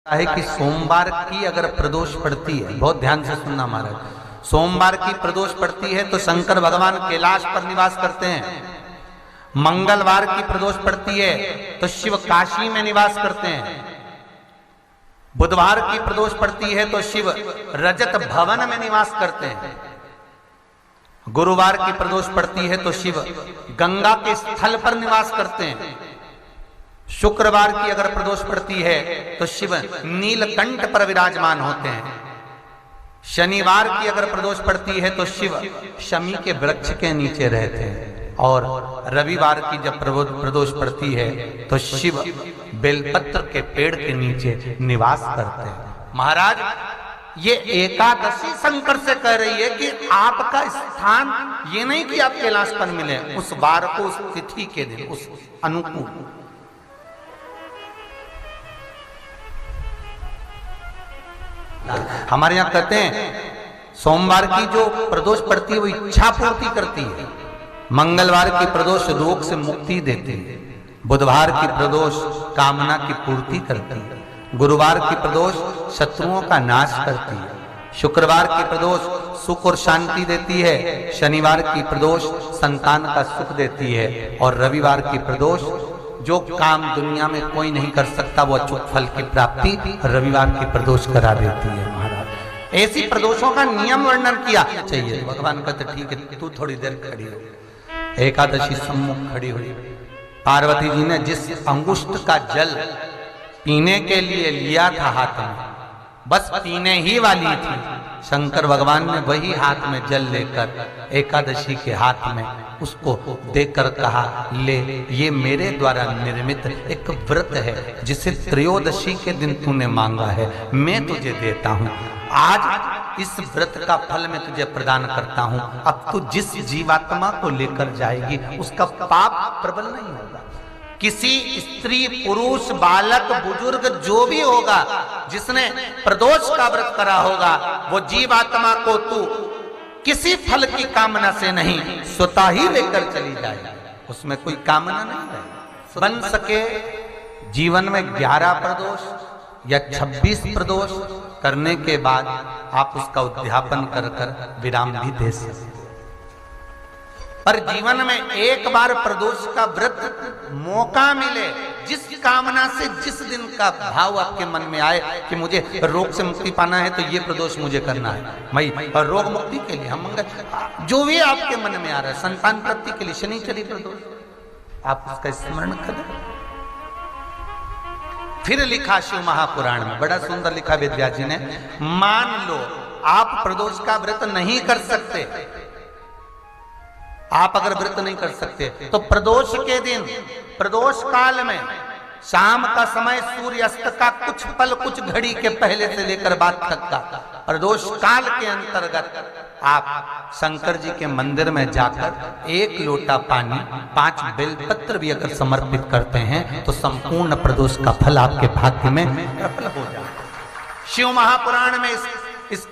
है कि सोमवार की अगर प्रदोष पड़ती है, बहुत ध्यान से सुनना महाराज, सोमवार की प्रदोष पड़ती है तो शंकर भगवान कैलाश पर निवास करते हैं। मंगलवार की प्रदोष पड़ती है तो शिव काशी में निवास करते हैं। बुधवार की प्रदोष पड़ती है तो शिव रजत भवन में निवास करते हैं। गुरुवार की प्रदोष पड़ती है तो शिव गंगा के स्थल पर निवास करते हैं। शुक्रवार की अगर प्रदोष पड़ती है तो शिव नीलकंठ पर विराजमान होते हैं। शनिवार की अगर प्रदोष पड़ती है तो शिव शमी के वृक्ष के नीचे रहते हैं। और रविवार की जब प्रदोष पड़ती है तो शिव बेलपत्र के पेड़ के नीचे निवास करते हैं। महाराज, ये एकादशी शंकर से कह रही है कि आपका स्थान ये नहीं कि आप कैलाश पर मिले, उस वार को, उस तिथि के दिन, उस अनुकूल। हमारे यहां कहते हैं सोमवार की जो प्रदोष पड़ती है वो इच्छा पूर्ति करती है। मंगलवार की प्रदोष रोग से मुक्ति देती है। बुधवार की प्रदोष कामना की पूर्ति करती है। गुरुवार की प्रदोष शत्रुओं का नाश करती है। शुक्रवार की प्रदोष सुख और शांति देती है। शनिवार की प्रदोष संतान का सुख देती है। और रविवार की प्रदोष जो काम दुनिया में कोई नहीं कर सकता वो अचूक फल की प्राप्ति रविवार की प्रदोष करा देती है। महाराज, ऐसी प्रदोषों का नियम वर्णन किया चाहिए। भगवान कहते ठीक है, तू थोड़ी देर खड़ी हो। एकादशी सम्मुख खड़ी हुई। पार्वती जी ने जिस अंगुष्ठ का जल पीने के लिए लिया था हाथ में, बस पीने ही वाली थी, शंकर भगवान ने वही हाथ में जल लेकर एकादशी के हाथ में उसको देकर कहा, ले, ये मेरे द्वारा निर्मित एक व्रत है जिसे त्रयोदशी के दिन तूने मांगा है, मैं तुझे देता हूं। आज इस व्रत का फल मैं तुझे प्रदान करता हूं। अब तू जिस जीवात्मा को लेकर जाएगी उसका पाप प्रबल नहीं होगा। किसी स्त्री, पुरुष, बालक, बुजुर्ग जो भी होगा जिसने प्रदोष का व्रत करा होगा, वो जीवात्मा को तू किसी फल की कामना से नहीं, स्वतः ही लेकर चली जाए। उसमें कोई कामना नहीं है। बन सके जीवन में 11 प्रदोष या 26 प्रदोष करने के बाद आप उसका उद्यापन कर कर विराम भी दे सकते। पर जीवन में एक बार प्रदोष का व्रत मौका मिले, जिस कामना से, जिस दिन का भाव आपके मन में आए कि मुझे रोग से मुक्ति पाना है तो ये प्रदोष मुझे करना है, मैं रोग मुक्ति के लिए, हम मंगल, जो भी आपके मन में आ रहा है, संतान प्राप्ति के लिए शनिचरी प्रदोष, आप उसका स्मरण करें। फिर लिखा शिव महापुराण में, बड़ा सुंदर लिखा वेदव्यास जी ने, मान लो आप प्रदोष का व्रत नहीं कर सकते, आप अगर व्रत नहीं कर सकते तो प्रदोष के दिन, प्रदोष काल में शाम का समय, सूर्यास्त का कुछ पल, कुछ घड़ी के पहले से लेकर बाद तक का प्रदोष काल के अंतर्गत आप शंकर जी के मंदिर में जाकर 1 लोटा पानी, 5 बेलपत्र भी अगर समर्पित करते हैं तो संपूर्ण प्रदोष का फल आपके भाग्य में प्रबल हो जाए। शिव महापुराण में इस